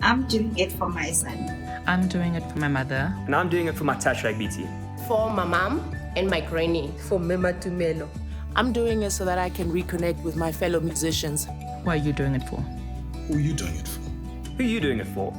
I'm doing it for my son. I'm doing it for my mother. And I'm doing it for my touch like BT. For my mom and my granny. For Maema Tumelo. I'm doing it so that I can reconnect with my fellow musicians. Who are you doing it for? Who are you doing it for? Who are you doing it for?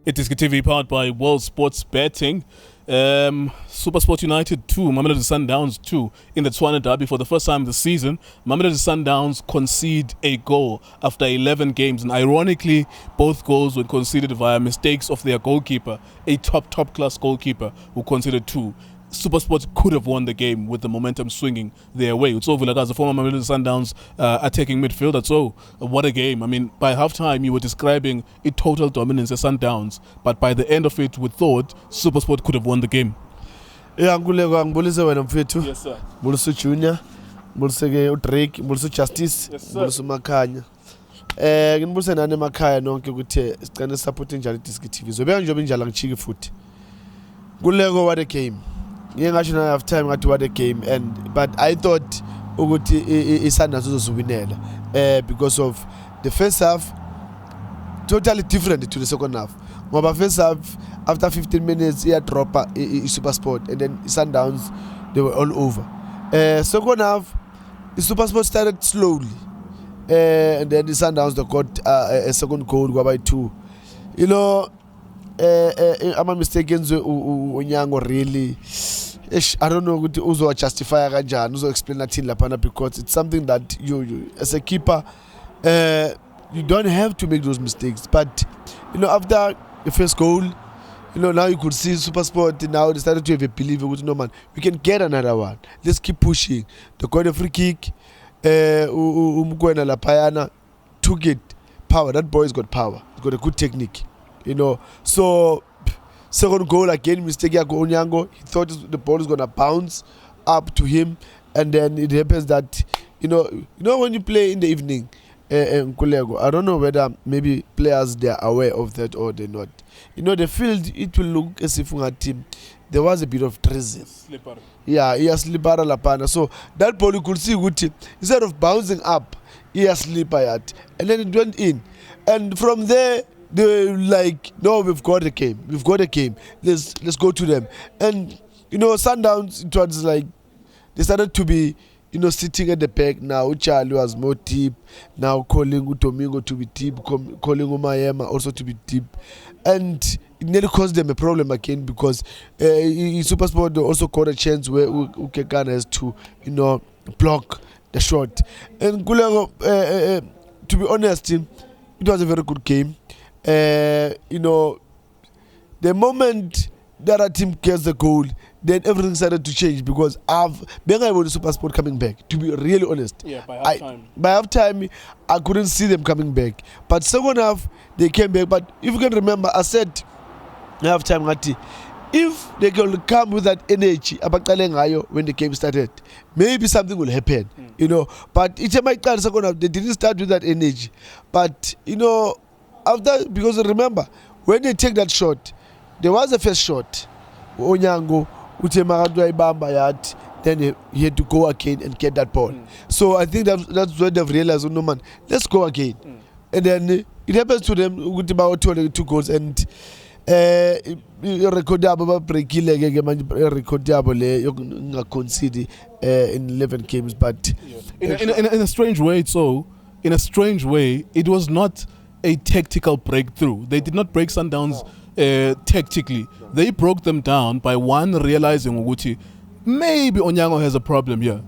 iDiskiTV powered by World Sports Betting. Supersport United 2, Mamelodi Sundowns 2 in the Tshwane Derby for the first time this season. Mamelodi Sundowns concede a goal after 11 games, and ironically, both goals were conceded via mistakes of their goalkeeper, a top class goalkeeper who conceded 2. Supersport could have won the game with the momentum swinging their way. Tso Vilakazi, former Mamelodi Sundowns attacking midfielder. So, what a game. I mean, by halftime, you were describing a total dominance at Sundowns, but by the end of it, we thought Supersport could have won the game. Yeah, ngibulise wena mfethu. Yes, sir. Ngibulise Junior, ngibulise ke uDrake, ngibulise Justice, ngibulise Makhanya. Ngibulise nani emakhaya nonke ukuthi sicane support njalo iDiskiTV. Zobeka njengoba injalo ngichike futhi. Kuleko what a game. Ngingasho na half time ngathi what a game, but I thought ukuthi iSundowns uzowinela because of the first half totally different to the second half. Ngoba first half after 15 minutes ia drop Supersport, and then Sundowns they were all over. Second half the Supersport started slowly, and then the Sundowns they got a second goal by 2. You know, am I mistaken? Onyango really, I don't know what uzo justify kanjani, uzo explain that lapana, because it's something that you as a keeper you don't have to make those mistakes. But you know, after the first goal, you know, now you could see Supersport now they started to have a belief with no man, we can get another one. Let's keep pushing. They got a free kick. Mokoena Lapayana took it. Power. That boy's got power. He's got a good technique. You know, so second goal again, mistake Onyango. He thought the ball is gonna bounce up to him, and then it happens that you know when you play in the evening, I don't know whether maybe players they are aware of that or they're not. You know, the field it will look as if a team there was a bit of treason. Slippery. Yeah, he has slippery lapana. So that ball you could see good instead of bouncing up, he has slippery at, and then it went in, and from there. They're like, no, we've got a game. Let's go to them. And you know, Sundowns, it was like they started to be, you know, sitting at the back now. Charlie was more deep. Now calling Domingo to be deep, calling Maema also to be deep, and it nearly caused them a problem again because Supersport also caught a chance where Ukekana has to, you know, block the shot. And Kulego, to be honest, it was a very good game. You know, the moment that a team gets the goal, then everything started to change because I've been able to Supersport coming back. To be really honest, yeah, by half time I couldn't see them coming back. But second half they came back. But if you can remember, I said half time, if they can come with that energy when the game started, maybe something will happen. You know, but it's a second half they didn't start with that energy. But you know. After, because remember, when they take that shot, there was a first shot. Onyango, then he had to go again and get that ball. So I think that's when they've realized, no man, let's go again. And then it happens to them with about 2 goals, and concede in 11 games. But in a strange way, it was not a tactical breakthrough. They did not break Sundowns tactically. They broke them down by one realizing Uguti, maybe Onyango has a problem here.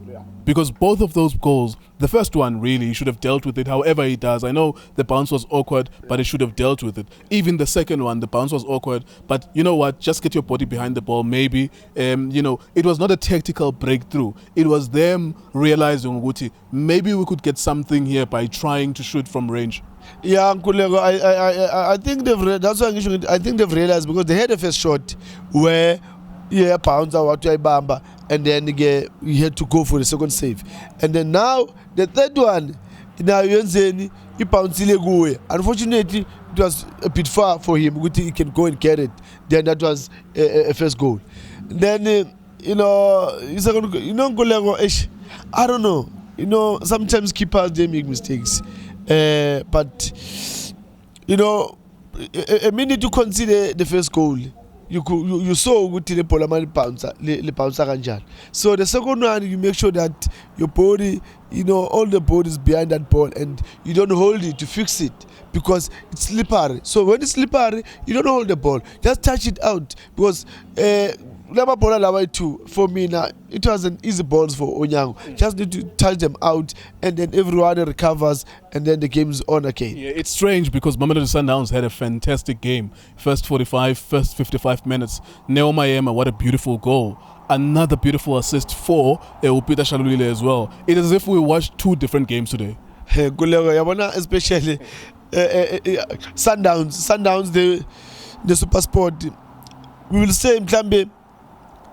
Because both of those goals, the first one really, he should have dealt with it however he does. I know the bounce was awkward, but he should have dealt with it. Even the second one, the bounce was awkward, but you know what? Just get your body behind the ball, maybe. You know, it was not a tactical breakthrough. It was them realizing, Uguti, maybe we could get something here by trying to shoot from range. Yeah, Kulego, I think that's why I think they've realized because they had a first shot where pounds out to Ibamba, and then he had to go for the second save. And then now the third one, now he pounced. Unfortunately, it was a bit far for him. He can go and get it. Then that was a first goal. Then you know, Kulego, I don't know. You know, sometimes keepers they make mistakes. But you know, a minute to consider the first goal, you saw ukuthi le ball amali bouncer kanjani. So the second one, you make sure that your body, you know, all the body is behind that ball and you don't hold it to fix it because it's slippery. So when it's slippery, you don't hold the ball, just touch it out because Lama ball lava too. For me now, it was an easy balls for Onyango. Just need to touch them out, and then everyone recovers, and then the game's on again. Yeah, it's strange because Mamelodi Sundowns had a fantastic game. First 55 minutes. Maema, what a beautiful goal. Another beautiful assist for Peter Shalulile as well. It is as if we watched two different games today. Especially Sundowns, the Supersport. We will say Mklambe,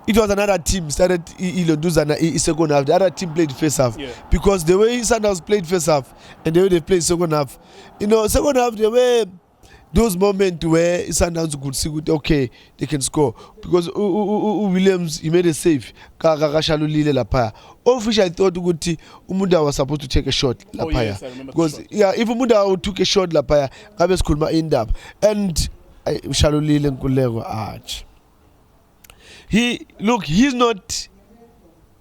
it was another team started Ilonduzana second half. The other team played first half. Yeah. Because the way Sundowns played first half and the way they played second half, you know, second half the way those moments where Sundowns could see okay, they can score. Because Williams, he made a save. Shalulile lapaya. Officially, I thought Umunda was supposed to take a shot lapaya. Oh, yes, I remember. Because yeah, if Umunda took a shot lapaya, Gabes could end up. And Shalulile Nkulego arch. He's not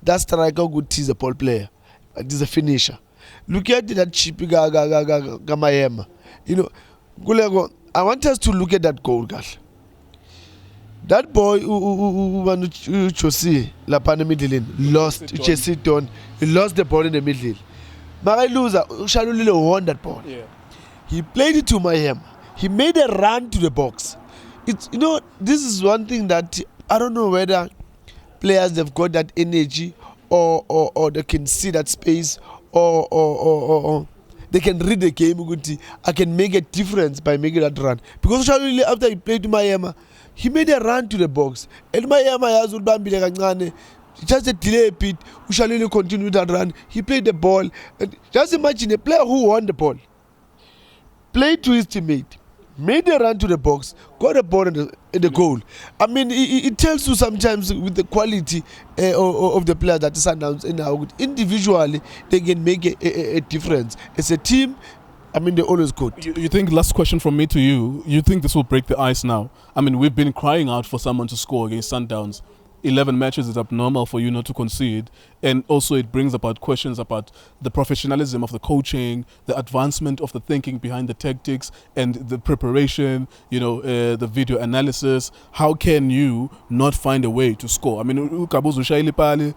that striker good. He's a ball player, but he's a finisher. Look at that cheapy Maema. You know, Nkulego, I want us to look at that goal, girl. That boy who Chosi Lapana middle lost Chesiton. He lost the ball in the middle. Marai loser Shalulile won that ball. Yeah. He played it to Maema. He made a run to the box. It's, you know, this is one thing that I don't know whether players have got that energy or they can see that space or they can read the game. I can make a difference by making that run. Because Shalulile, after he played to Maema, he made a run to the box. And Maema just a delay a bit. Shalulile continued that run. He played the ball. And just imagine a player who won the ball, played to his teammate, made a run to the box, got a ball in the goal. I mean, it tells you sometimes with the quality of the players that Sundowns and how individually they can make a difference. As a team, I mean, they're always good. You think, last question from me to you think this will break the ice now? I mean, we've been crying out for someone to score against Sundowns. 11 matches is abnormal for you not to concede, and also it brings about questions about the professionalism of the coaching, the advancement of the thinking behind the tactics and the preparation, you know, the video analysis. How can you not find a way to score? I mean, Ukabuzu Shaili Pali,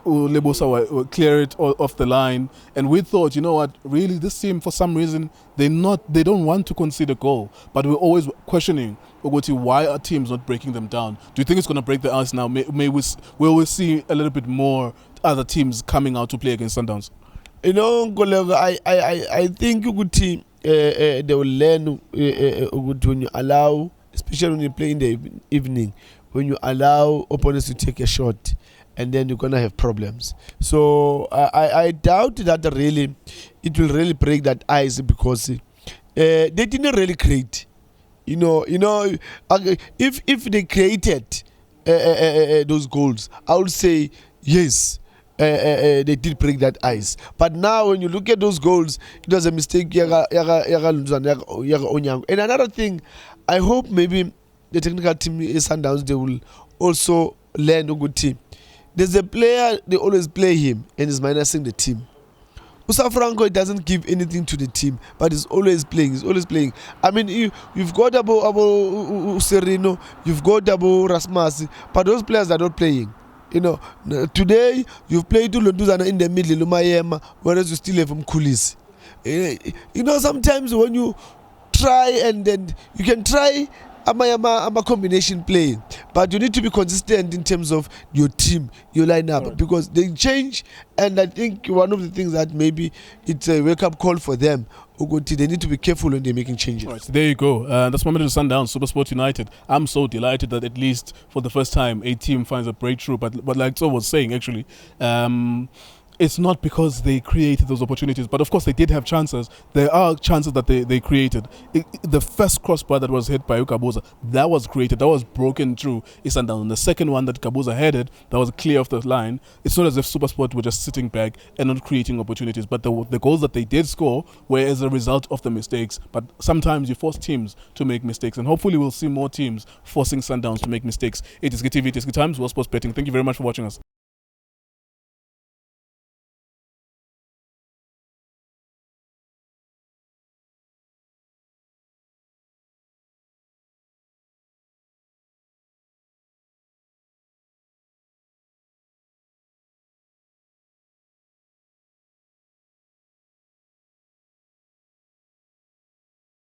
Lebosa clear it off the line, and we thought, you know what, really this team for some reason they don't want to concede a goal, but we're always questioning why are teams not breaking them down? Do you think it's going to break the ice now? Will we see a little bit more other teams coming out to play against Sundowns? You know, I think they will learn when you allow, especially when you play in the evening, when you allow opponents to take a shot, and then you're gonna have problems. So I doubt that really it will really break that ice because they didn't really create. You know, if they created those goals, I would say yes, they did break that ice. But now when you look at those goals, it was a mistake. Onyango. And another thing, I hope maybe the technical team is Sundowns, they will also learn a good team. There's a player, they always play him and is minusing the team. Usa Franco doesn't give anything to the team, but he's always playing. I mean, you've got Abo Serino, you've got Abo Rasmasi, but those players are not playing. You know, today you've played Lunduzana in the middle, Maema, whereas you still have Mkulisi. You know, sometimes when you try and then you can try a combination play, but you need to be consistent in terms of your team, your lineup, because they change. And I think one of the things that maybe it's a wake-up call for them, they need to be careful when they're making changes. Right, so there you go. That's Mamelodi Sundowns, Supersport United. I'm so delighted that at least for the first time a team finds a breakthrough. But like Tso was saying, actually, it's not because they created those opportunities, but of course they did have chances. There are chances that they created. The first crossbar that was hit by Kabuza, that was created, that was broken through Sundowns. The second one that Kabuza headed, that was clear off the line. It's not as if Supersport were just sitting back and not creating opportunities, but the goals that they did score were as a result of the mistakes. But sometimes you force teams to make mistakes, and hopefully we'll see more teams forcing Sundowns to make mistakes. It is iDiskiTV, iDiskiTimes, World Sports Betting. Thank you very much for watching us.